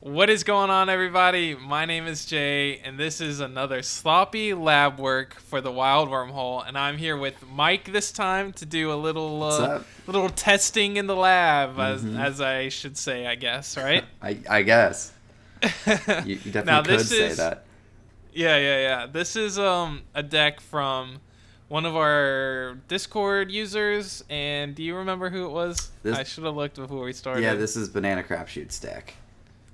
What is going on, everybody? My name is Jay, and this is another sloppy lab work for the Wild Wormhole. And I'm here with Mike this time to do a little testing in the lab, as I should say, I guess, right? I guess. You definitely now, could say that. Yeah. This is a deck from one of our Discord users, and do you remember who it was? I should have looked before we started. Yeah, this is Banana Crapshoot's deck.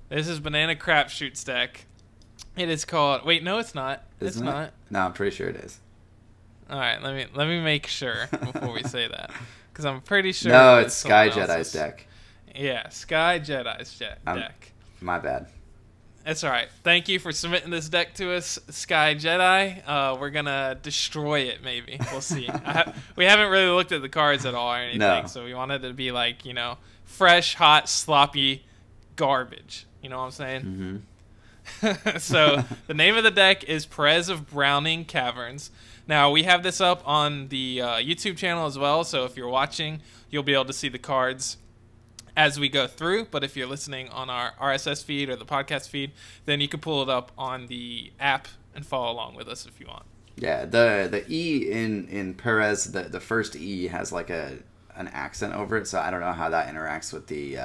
This is Banana Crapshoot's deck. It is called... Wait, no, it's not. It's not. No, I'm pretty sure it is. All right, let me make sure before we say that, because I'm pretty sure. No, it's Sky Jedi's deck. Yeah, Sky Jedi's deck. My bad. That's all right. Thank you for submitting this deck to us, Sky Jedi. We're gonna destroy it, maybe. We'll see. We haven't really looked at the cards at all or anything, so we wanted it to be like, fresh, hot, sloppy garbage. You know what I'm saying? Mm-hmm. So the name of the deck is Pérez of Browning Caverns. Now, we have this up on the YouTube channel as well, so if you're watching, you'll be able to see the cards as we go through. But if you're listening on our RSS feed or the podcast feed, then you can pull it up on the app and follow along with us if you want. Yeah, the E in Pérez, the first E has like an accent over it, so I don't know how that interacts with the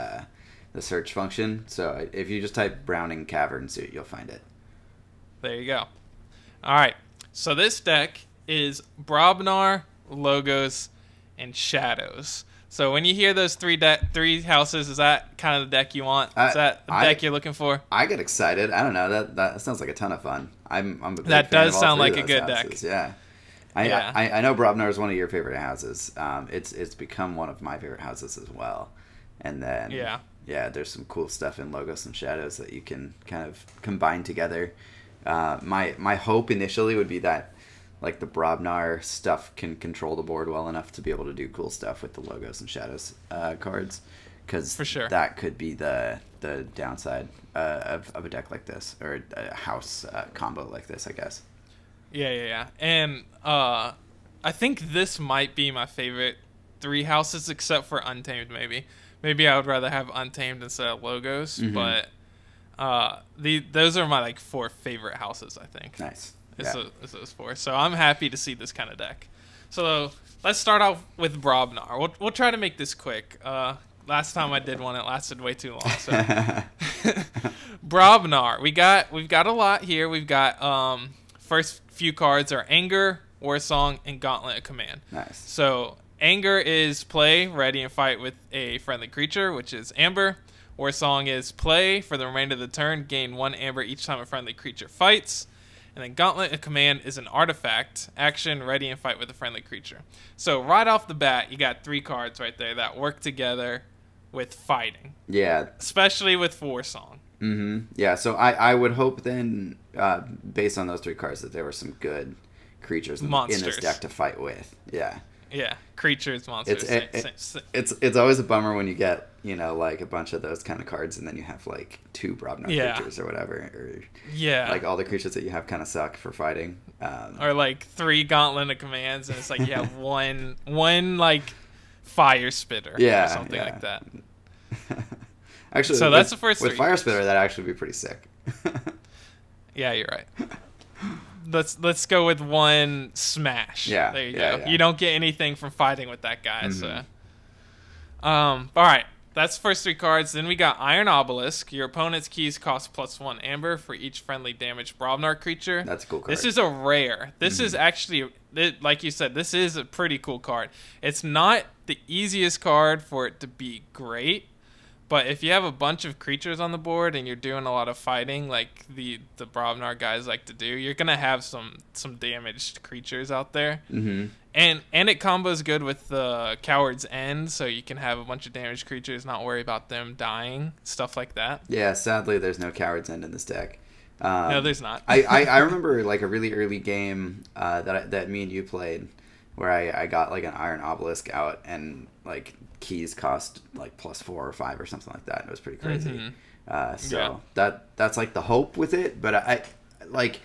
search function. So if you just type Browning Caverns, you'll find it. There you go. All right. So this deck is Brobnar, Logos, and Shadows. So when you hear those three houses, is that kind of the deck you want? Is that the deck you're looking for? I get excited. I don't know. That sounds like a ton of fun. I'm a big that fan does of all sound three like of a those good houses. deck. Yeah. I know Brobnar is one of your favorite houses. It's become one of my favorite houses as well. And then there's some cool stuff in Logos and Shadows that you can kind of combine together. My hope initially would be that like the Brobnar stuff can control the board well enough to be able to do cool stuff with the Logos and Shadows cards, because for sure that could be the downside of a deck like this, or a house combo like this, I guess. Yeah. And I think this might be my favorite three houses, except for Untamed, maybe. Maybe I would rather have Untamed instead of Logos, but those are my four favorite houses, I think. Nice. It's those four. So I'm happy to see this kind of deck. So let's start off with Brobnar. We'll try to make this quick. Last time I did one, it lasted way too long. So Brobnar, we've got a lot here. We've got first few cards are Anger, War Song, and Gauntlet of Command. Nice. So Anger is play, ready, and fight with a friendly creature, which is Amber. War Song is play for the remainder of the turn, gain 1 Amber each time a friendly creature fights. And then Gauntlet of Command is an artifact, action, ready, and fight with a friendly creature. So right off the bat, you got 3 cards right there that work together with fighting. Yeah. Especially with War Song. Mm-hmm. Yeah, so I would hope then, based on those 3 cards, that there were some good creatures in this deck to fight with. Yeah. Yeah, creatures, monsters. It's always a bummer when you get, like a bunch of those kind of cards and then you have like 2 Brobnar creatures or whatever. Or, like all the creatures that you have kind of suck for fighting. Or like 3 Gauntlet of Commands and it's like you have one like Fire Spitter or something like that. Actually, so that's the first with Fire Spitter, that'd actually be pretty sick. Yeah, you're right. Let's go with 1 Smash. Yeah, there you go. Yeah. You don't get anything from fighting with that guy. So, all right, that's the first 3 cards. Then we got Iron Obelisk. Your opponent's keys cost +1 Amber for each friendly damaged Brobnar creature. That's a cool card. This is a rare. This is actually, like you said, this is a pretty cool card. It's not the easiest card for it to be great. But if you have a bunch of creatures on the board and you're doing a lot of fighting, like the Brobnar guys like to do, you're gonna have some damaged creatures out there. Mm-hmm. And it combos good with the Coward's End, so you can have a bunch of damaged creatures, not worry about them dying, stuff like that. Yeah, sadly, there's no Coward's End in this deck. No, there's not. I remember like a really early game that me and you played, where I got like an Iron Obelisk out and like keys cost like +4 or 5 or something like that. It was pretty crazy. So that's like the hope with it, but I like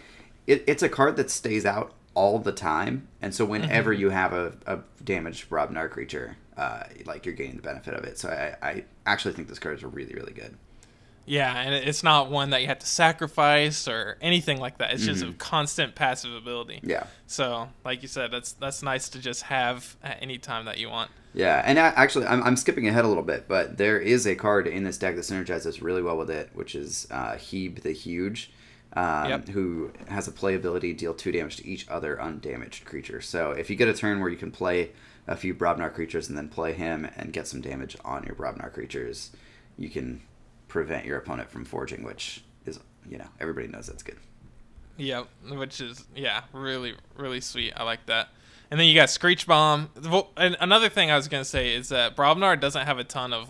it's a card that stays out all the time, and so whenever you have a damaged Brobnar creature, like you're getting the benefit of it. So I actually think this card is really, really good. Yeah, and it's not one that you have to sacrifice or anything like that. It's just a constant passive ability. Yeah. So, like you said, that's nice to just have at any time that you want. Yeah, and actually, I'm skipping ahead a little bit, but there is a card in this deck that synergizes really well with it, which is Heb the Huge, who has a playability, deal 2 damage to each other undamaged creature. So if you get a turn where you can play a few Brobnar creatures and then play him and get some damage on your Brobnar creatures, you can prevent your opponent from forging, which is, everybody knows that's good. Yeah, which is, really, really sweet. I like that. And then you got Screech Bomb. And another thing I was going to say is that Brobnar doesn't have a ton of,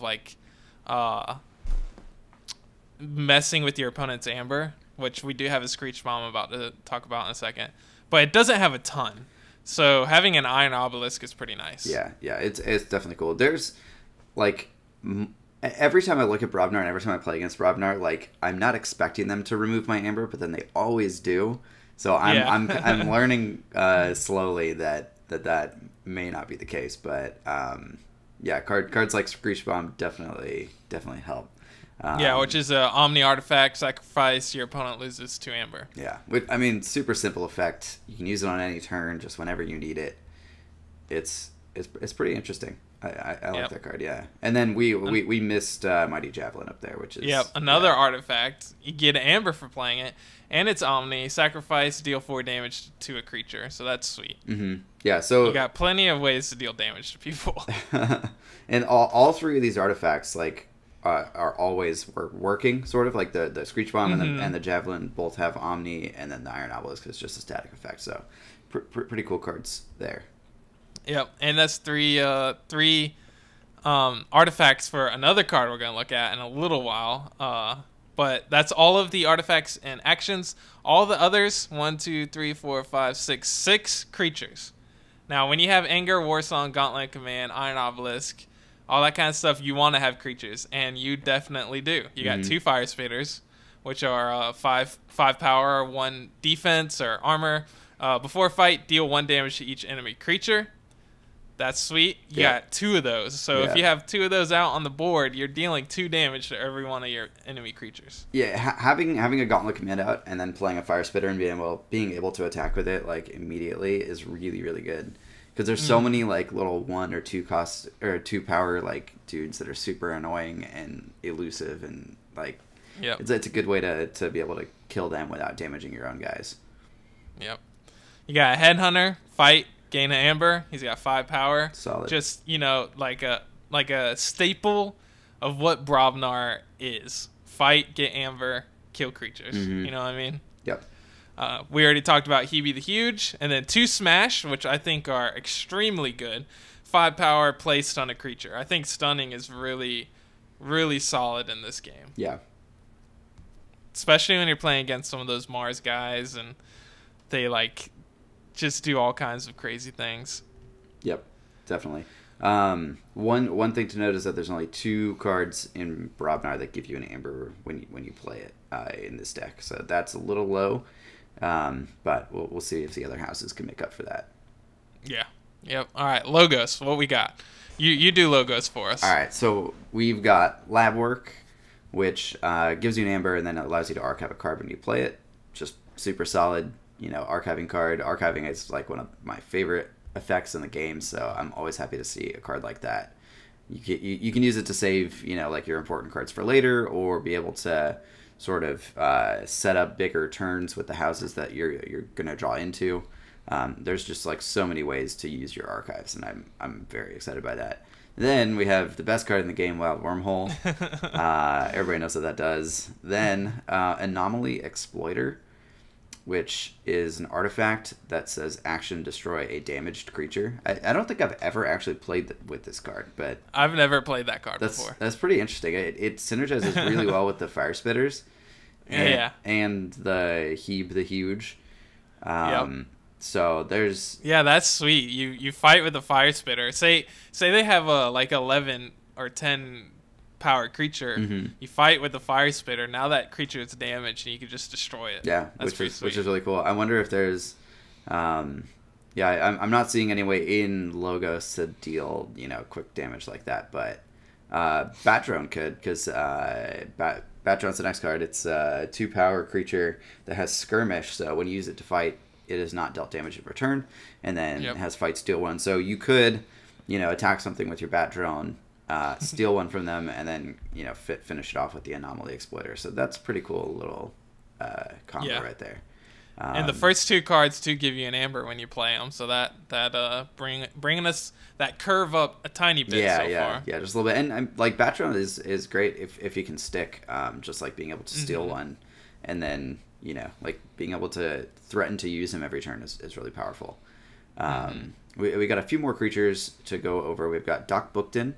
messing with your opponent's Amber, which we do have a Screech Bomb about to talk about in a second. But it doesn't have a ton. So having an Iron Obelisk is pretty nice. Yeah, it's definitely cool. There's, every time I look at Brobnar and every time I play against Brobnar, I'm not expecting them to remove my Amber, but then they always do. So I'm learning slowly that may not be the case. But cards like Screech Bomb definitely help. Which is a Omni artifact, sacrifice, your opponent loses 2 Amber. Yeah, I mean, super simple effect. You can use it on any turn, just whenever you need it. It's pretty interesting. I like that card, yeah. And then we missed Mighty Javelin up there, which is... another artifact. You get an Amber for playing it, and it's Omni. Sacrifice, deal 4 damage to a creature, so that's sweet. Mm-hmm. Yeah, so... You got plenty of ways to deal damage to people. And all 3 of these artifacts, are always working, sort of. The Screech Bomb and the Javelin both have Omni, and then the Iron Obelisk is just a static effect, so pretty cool cards there. Yep, and that's three artifacts for another card we're going to look at in a little while. But that's all of the artifacts and actions. All the others, 1, 2, 3, 4, 5, 6, 6 creatures. Now, when you have Anger, Warsong, Gauntlet Command, Iron Obelisk, all that kind of stuff, you want to have creatures, and you definitely do. You got 2 Fire Spitters, which are 5 power, 1 defense or armor. Before fight, deal 1 damage to each enemy creature. That's sweet. You got 2 of those. So if you have 2 of those out on the board, you're dealing 2 damage to every one of your enemy creatures. Yeah, having a Gauntlet Command out and then playing a Fire Spitter and being able to attack with it immediately is really, really good. Because there's so many little 1 or 2 cost or 2 power dudes that are super annoying and elusive, and it's a good way to be able to kill them without damaging your own guys. Yep. You got a Headhunter, fight, gain an Amber. He's got 5 power. Solid. Just like a staple of what Brobnar is. Fight, get Amber, kill creatures. You know what I mean? Yep. We already talked about Heb the Huge, and then 2 Smash, which I think are extremely good. 5 power, play stun a creature. I think stunning is really, really solid in this game. Yeah. Especially when you're playing against some of those Mars guys, and they just do all kinds of crazy things. Yep, definitely. One thing to note is that there's only 2 cards in Brobnar that give you an Amber when you play it in this deck, so that's a little low. But we'll see if the other houses can make up for that. Yeah. Yep. All right. Logos. What we got? You do logos for us. All right. So we've got Labwork, which gives you an Amber and then it allows you to archive a card when you play it. Just super solid. Archiving card. Archiving is one of my favorite effects in the game, so I'm always happy to see a card like that. You can use it to save your important cards for later, or be able to sort of set up bigger turns with the houses that you're gonna draw into. There's just so many ways to use your archives, and I'm very excited by that. Then we have the best card in the game, Wild Wormhole. Everybody knows what that does. Then Anomaly Exploiter, which is an artifact that says action destroy a damaged creature. I don't think I've ever actually played with this card, but I've never played that card before. That's pretty interesting. It synergizes really well with the Fire Spitters and the Heb the Huge. So there's that's sweet. You fight with the Fire Spitter. Say they have a 11 or 10 power creature. You fight with the Fire Spitter. Now that creature is damaged, and you can just destroy it. Yeah, which is really cool. I wonder if there's, I'm not seeing any way in Logos to deal quick damage like that, but Bat Drone could, because Bat Drone's the next card. It's a 2-power creature that has Skirmish, so when you use it to fight, it is not dealt damage in return, and then it has Fight, Steal 1. So you could, attack something with your Bat Drone, steal 1 from them, and then, finish it off with the Anomaly Exploiter. So that's a pretty cool little combo right there. And the first 2 cards do give you an amber when you play them, so that bringing us that curve up a tiny bit so far. Yeah, just a little bit. And like Bat Drone is great if you can stick, just like being able to steal 1, and then like being able to threaten to use him every turn is really powerful. We got a few more creatures to go over. We've got Doc Bookton,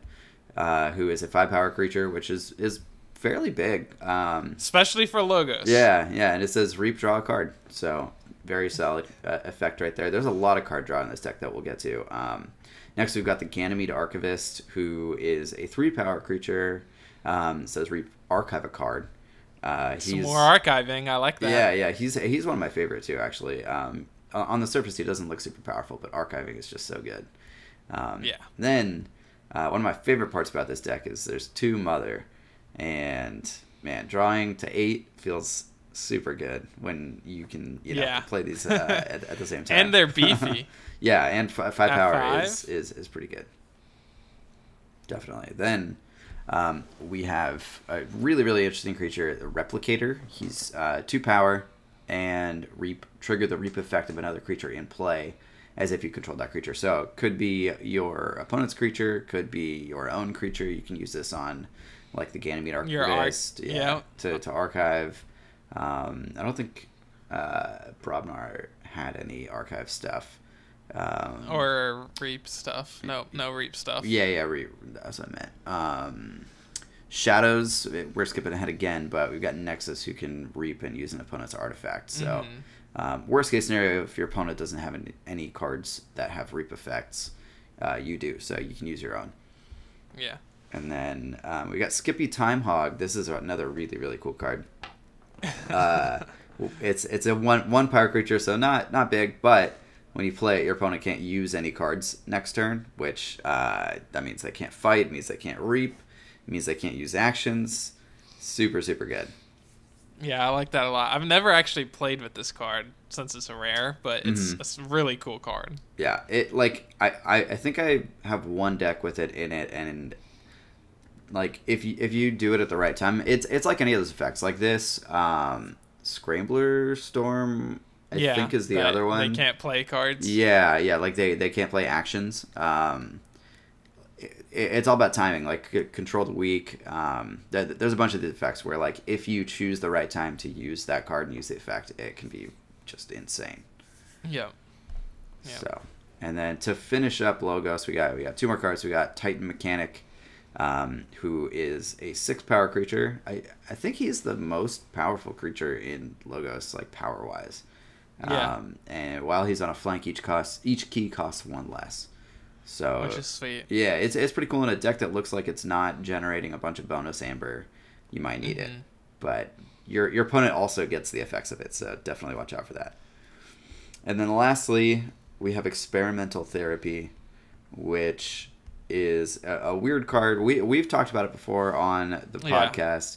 who is a 5-power creature, which is fairly big, especially for logos. Yeah, and it says Reap, draw a card, so very solid effect right there. There's a lot of card draw in this deck that we'll get to. Next, we've got the Ganymede Archivist, who is a 3-power creature. Says Reap, archive a card. Some more archiving, I like that. Yeah, he's one of my favorites too, actually. On the surface, he doesn't look super powerful, but archiving is just so good. Then, one of my favorite parts about this deck is there's 2 Mother. And man, drawing to 8 feels super good when you can play these at the same time. And they're beefy. Yeah, and 5 power is pretty good. Definitely. Then we have a really, really interesting creature, the Replicator. He's 2 power and trigger the Reap effect of another creature in play as if you control that creature. So it could be your opponent's creature, could be your own creature. You can use this on like the Ganymede Archivist, to archive. I don't think Brobnar had any archive stuff. Or Reap stuff. No Reap stuff. Yeah, Reap. That's what I meant. Shadows, we're skipping ahead again, but we've got Nexus, who can Reap and use an opponent's artifact. So worst case scenario, if your opponent doesn't have any cards that have Reap effects, you do. So you can use your own. Yeah. And then we got Skippy Time Hog. This is another really, really cool card. It's a one power creature, so not big, but when you play it, your opponent can't use any cards next turn, which that means they can't fight, it means they can't Reap, it means they can't use actions. Super, super good. Yeah, I like that a lot. I've never actually played with this card since it's a rare, but it's a really cool card. Yeah, I think I have one deck with it in it, and like if you do it at the right time, it's like any of those effects. Like this, Scrambler Storm, I think is the other one. They can't play cards. Yeah, like they can't play actions. It's all about timing. Like Controlled Weak. There's a bunch of the effects where like if you choose the right time to use that card and use the effect, it can be just insane. Yeah. So, and then to finish up Logos, we got 2 more cards. We got Titan Mechanic, who is a 6-power creature. I think he's the most powerful creature in Logos, like power wise. And while he's on a flank, each key costs 1 less. So which is sweet. Yeah, it's pretty cool in a deck that looks like it's not generating a bunch of bonus amber. You might need it, but your opponent also gets the effects of it, so definitely watch out for that. And then lastly, we have Experimental Therapy, which is a weird card. We've talked about it before on the podcast.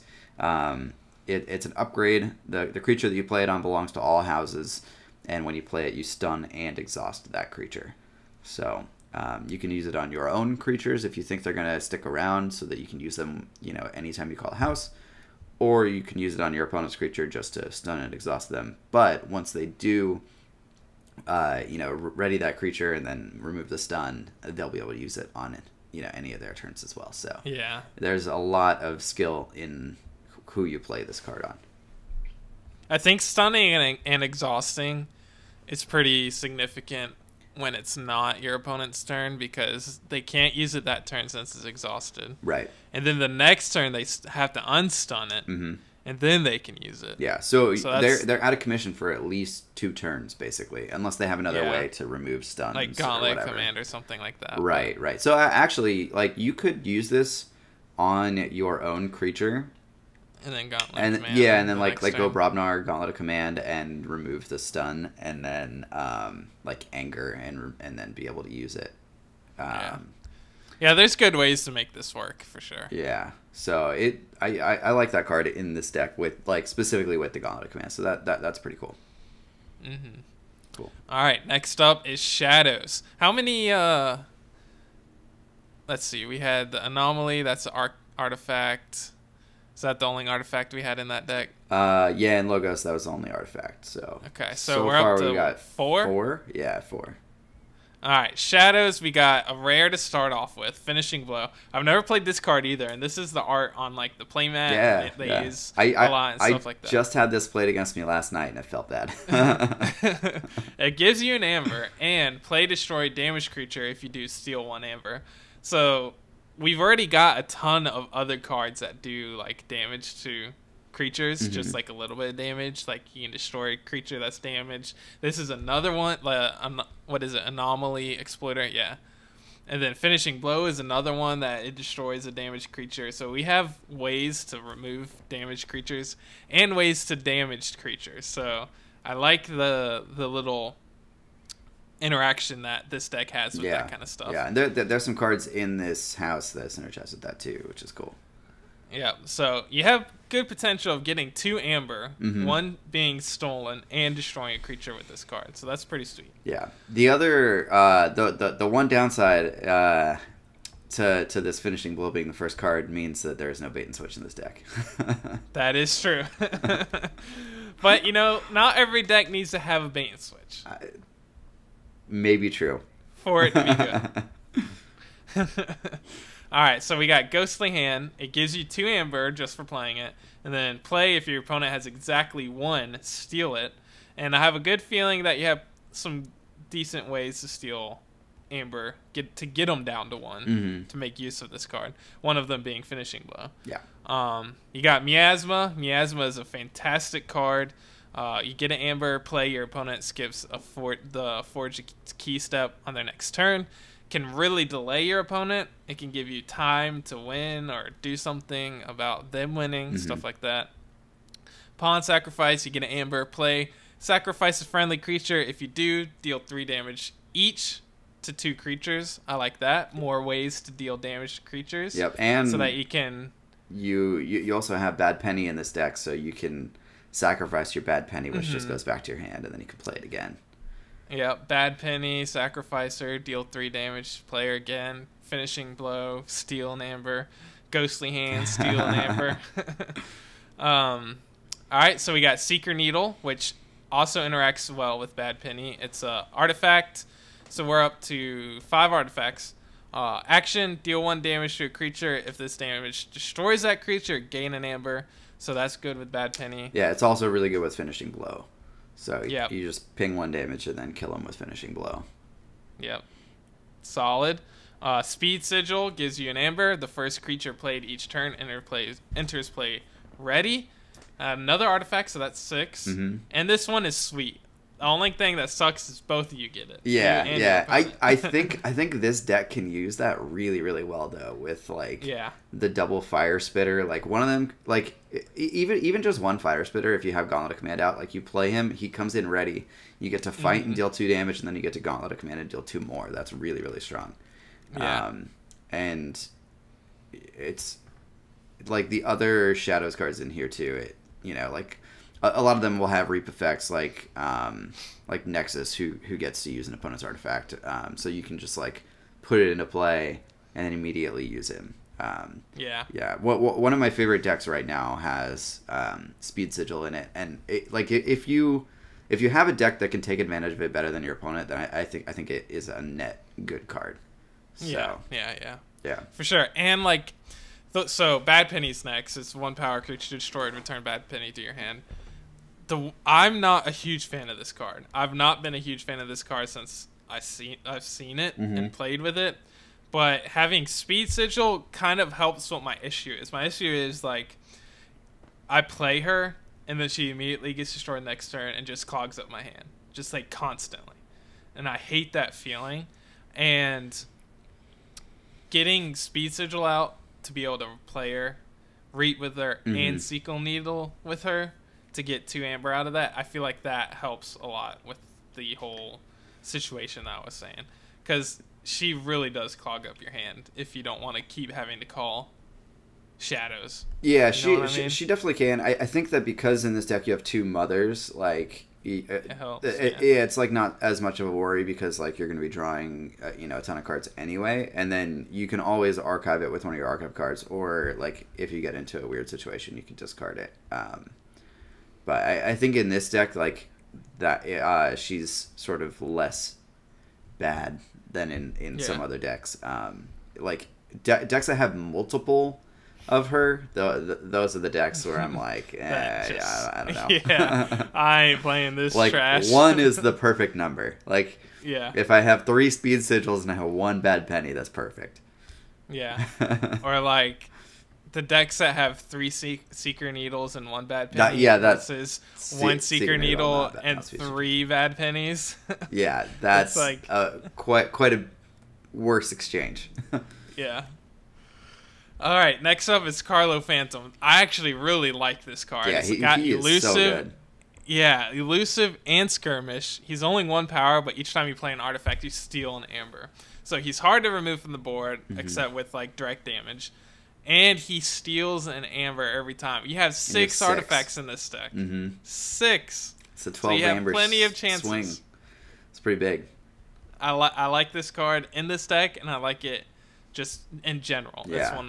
It's an upgrade. The creature that you play it on belongs to all houses, and when you play it, you stun and exhaust that creature. So you can use it on your own creatures if you think they're going to stick around, so that you can use them, anytime you call a house, or you can use it on your opponent's creature just to stun and exhaust them. But once they do, ready that creature and then remove the stun, they'll be able to use it on any of their turns as well. So there's a lot of skill in who you play this card on. I think stunning and exhausting is pretty significant when it's not your opponent's turn, because they can't use it that turn since it's exhausted. Right. And then the next turn they have to unstun it, and then they can use it. Yeah, so they're out of commission for at least 2 turns, basically, unless they have another way to remove stuns. Like Gauntlet Command or something like that. Right. So actually, like, you could use this on your own creature. And then Gauntlet Command. Yeah, and then like go Brobnar, Gauntlet of Command, and remove the stun, and then like Anger, and then be able to use it. Yeah, there's good ways to make this work for sure. Yeah. So I like that card in this deck with like specifically with the Gauntlet of Command. So that's pretty cool. Mm-hmm. Cool. All right, next up is Shadows. How many let's see. We had the Anomaly, that's the artifact. Is that the only artifact we had in that deck? Yeah, in Logos that was the only artifact. So okay, so we're up to we got 4? 4? Yeah, 4. All right, Shadows, we got a rare to start off with, Finishing Blow. I've never played this card either, and this is the art on like the playmat. Yeah, they use a lot and stuff like that. I just had this played against me last night, and I felt bad. It gives you an Amber, and play destroy damage creature if you do steal 1 Amber. So we've already got a ton of other cards that do like damage to creatures, just like a little bit of damage. Like you can destroy a creature that's damaged. This is another one. What is it? Anomaly Exploiter. Yeah. And then Finishing Blow is another one that it destroys a damaged creature. So we have ways to remove damaged creatures and ways to damage creatures. So I like the little interaction that this deck has with that kind of stuff. Yeah, and there's some cards in this house that synergize with that too, which is cool. Yeah, so you have good potential of getting 2 Amber, 1 being stolen, and destroying a creature with this card. So that's pretty sweet. Yeah. The other, the one downside to this Finishing Blow being the first card means that there is no bait and switch in this deck. That is true. But, you know, not every deck needs to have a bait and switch. Maybe true. For it to be good. Alright, so we got Ghostly Hand. It gives you 2 Amber just for playing it. And then play if your opponent has exactly 1, steal it. And I have a good feeling that you have some decent ways to steal Amber, get them down to 1 to make use of this card. One of them being Finishing Blow. Yeah. You got Miasma. Miasma is a fantastic card. You get an Amber, play, your opponent skips the Forge Key step on their next turn. Can really delay your opponent. It can give you time to win or do something about them winning, stuff like that. Pawn Sacrifice, you get an Amber, play, sacrifice a friendly creature. If you do, deal 3 damage each to 2 creatures. I like that. More ways to deal damage to creatures. Yep, and so that you can... You also have Bad Penny in this deck, so you can sacrifice your Bad Penny, which just goes back to your hand, and then you can play it again. Yeah, Bad Penny, Sacrificer, deal 3 damage, player again, Finishing Blow, steal an Amber, Ghostly Hand, steal an Amber. Alright, so we got Seeker Needle, which also interacts well with Bad Penny. It's a artifact, so we're up to 5 artifacts. Action, deal 1 damage to a creature. If this damage destroys that creature, gain an Amber. So that's good with Bad Penny. Yeah, it's also really good with Finishing Blow. So you just ping 1 damage and then kill him with Finishing Blow. Yep. Solid. Speed Sigil gives you an Amber. The first creature played each turn enters play ready. Another artifact, so that's 6. And this one is sweet. The only thing that sucks is both of you get it. Yeah. I think this deck can use that really, really well though, with like the double Fire Spitter. Like one of them, like even just 1 Fire Spitter. If you have Gauntlet of Command out, like you play him, he comes in ready. You get to fight and deal 2 damage, and then you get to Gauntlet of Command and deal 2 more. That's really, really strong. Yeah. And it's like the other Shadows cards in here too. Like. A lot of them will have reap effects like Nexus, who gets to use an opponent's artifact. So you can just like put it into play and then immediately use him. Yeah. One of my favorite decks right now has Speed Sigil in it, and if you have a deck that can take advantage of it better than your opponent, then I think it is a net good card. So, yeah, for sure. And like, so Bad Penny's next. It's 1 power creature destroyed. Return Bad Penny to your hand. I'm not a huge fan of this card. I've not been a huge fan of this card since I've seen it and played with it. But having Speed Sigil kind of helps what my issue is. My issue is like I play her and then she immediately gets destroyed next turn and just clogs up my hand, just like constantly. And I hate that feeling. And getting Speed Sigil out to be able to play her, Reap with her, and Seeker Needle with her to get 2 Amber out of that, I feel like that helps a lot with the whole situation that I was saying. Because she really does clog up your hand if you don't want to keep having to call shadows. Yeah, she definitely can. I think that because in this deck you have 2 mothers, like it helps, it's like not as much of a worry because like you're going to be drawing a ton of cards anyway, and then you can always archive it with one of your archive cards, or like if you get into a weird situation you can discard it. But I think in this deck, like that, she's sort of less bad than in some other decks. Like decks that have multiple of her, those are the decks where I'm like, I don't know. Yeah, I ain't playing this like, trash. 1 is the perfect number. Like, yeah, if I have 3 speed sigils and I have 1 bad penny, that's perfect. Yeah, or like the decks that have 3 seeker needles and 1 bad penny. Versus 1 seeker needle and 3 bad pennies. Yeah, that's like quite a worse exchange. Yeah. All right, next up is Carlo Phantom. I actually really like this card. Yeah, he is so good. Yeah, elusive and skirmish. He's only 1 power, but each time you play an artifact, you steal an amber. So he's hard to remove from the board, except with like direct damage. And he steals an amber every time. You have 6 artifacts in this deck. 6. It's a 12 amber. So you have plenty of chances. Swing. It's pretty big. I like this card in this deck, and I like it just in general. Yeah.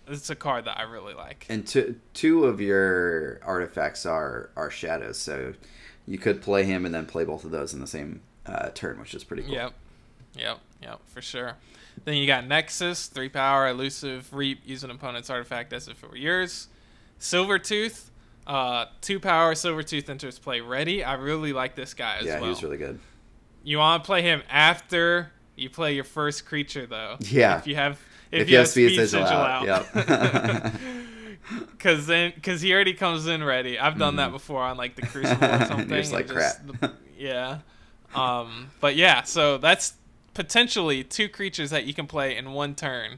It's a card that I really like. And 2 of your artifacts are shadows, so you could play him and then play both of those in the same turn, which is pretty cool. Yep, for sure. Then you got Nexus, 3 power, elusive, reap, use an opponent's artifact as if it were yours. Silvertooth, 2 power, Silvertooth enters play ready. I really like this guy as well. Yeah, he's really good. You want to play him after you play your first creature, though. Yeah. If you have speed sigil out. Yep. Because he already comes in ready. I've done that before on like the Crucible or something. You're just like crap. Yeah. But yeah, so that's potentially 2 creatures that you can play in 1 turn.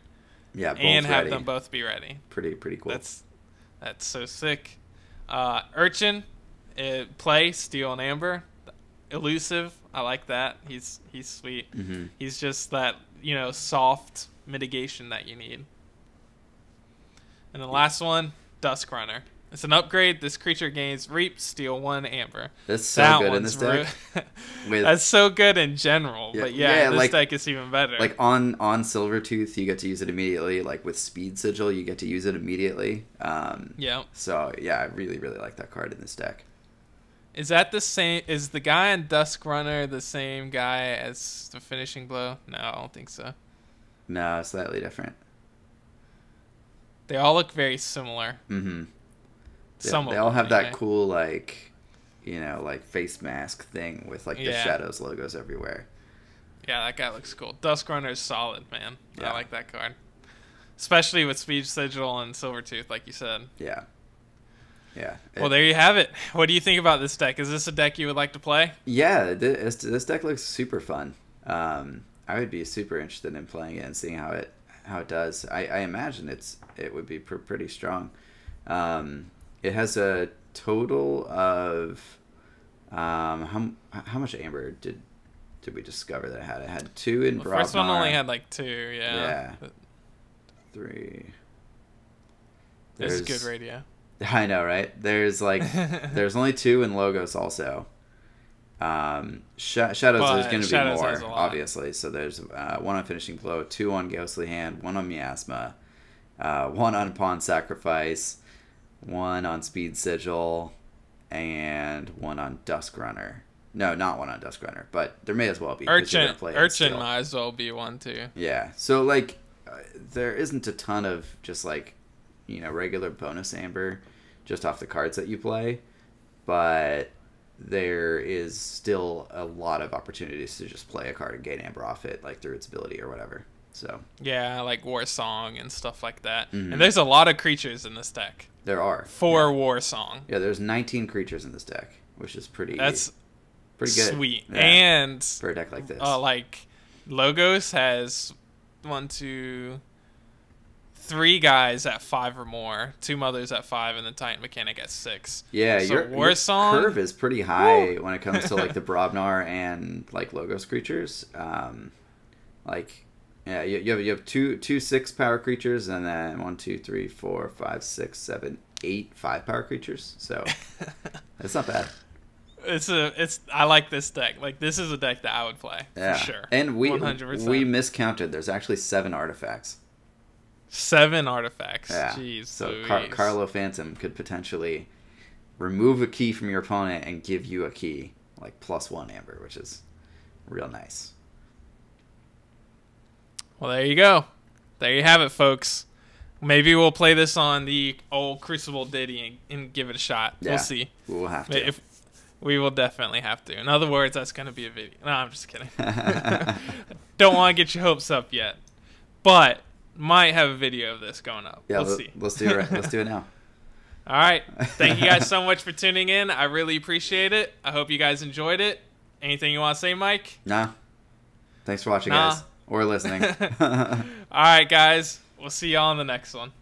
Yeah, both and have ready. them both be ready. Pretty cool. That's so sick. Urchin, play, steal an amber. Elusive, I like that. He's sweet. He's just that, soft mitigation that you need. And the last one, Dusk Runner. It's an upgrade. This creature gains reap, steal 1 amber. That's so good in this deck. That's so good in general. But this deck is even better. Like on Silvertooth, you get to use it immediately. Like with Speed Sigil, you get to use it immediately. So yeah, I really like that card in this deck. Is that the same? Is the guy in Dusk Runner the same guy as the Finishing Blow? No, I don't think so. No, slightly different. They all look very similar. Yeah, they all have that cool like face mask thing with like the Shadows logos everywhere. Yeah, that guy looks cool. Dusk Runner is solid, man. Yeah. I like that card, especially with Speed Sigil and Silvertooth, like you said. Yeah. Well, there you have it. What do you think about this deck? Is this a deck you would like to play? Yeah, this deck looks super fun. I would be super interested in playing it and seeing how it does. I imagine it would be pretty strong. It has a total of how much amber did we discover that it had? It had 2 in Brobnar. The first one only had like 2. Yeah. 3. This is good radio. I know, right? There's only 2 in Logos also. Shadows, there's going to be more, obviously. So there's 1 on Finishing Blow, 2 on Ghostly Hand, 1 on Miasma, 1 on Pawn Sacrifice, 1 on Speed Sigil, and 1 on Dusk Runner. No, not 1 on Dusk Runner, but there may as well be. Urchin might as well be 1 too. Yeah, so like there isn't a ton of just like regular bonus amber just off the cards that you play, but there is still a lot of opportunities to just play a card and gain amber off it, like through its ability or whatever. So yeah, like War Song and stuff like that. And there's a lot of creatures in this deck. There are War Song. Yeah, there's 19 creatures in this deck, which is pretty good. Sweet. Yeah, and for a deck like this, like Logos has 1, 2, 3 guys at 5 or more, 2 mothers at 5, and the Titan Mechanic at 6. Yeah, so your curve is pretty high when it comes to like the Brobnar and like Logos creatures. Like, yeah, you have two 6 power creatures, and then 1, 2, 3, 4, 5, 6, 7, 8 5-power creatures. So it's not bad. I like this deck. Like, this is a deck that I would play for sure. And we 100%. We miscounted. There's actually 7 artifacts. 7 artifacts. Yeah. Jeez. So Carlo Phantom could potentially remove a key from your opponent and give you a key, like +1 Amber, which is real nice. Well, there you go. There you have it, folks. Maybe we'll play this on the old Crucible Ditty and give it a shot. Yeah, we'll see. We'll have to. We will definitely have to. In other words, that's going to be a video. No, I'm just kidding. Don't want to get your hopes up yet. But might have a video of this going up. Yeah, we'll see. Let's do it. Let's do it now. All right. Thank you guys so much for tuning in. I really appreciate it. I hope you guys enjoyed it. Anything you want to say, Mike? Nah. Thanks for watching, guys. Or listening. All right, guys. We'll see y'all on the next one.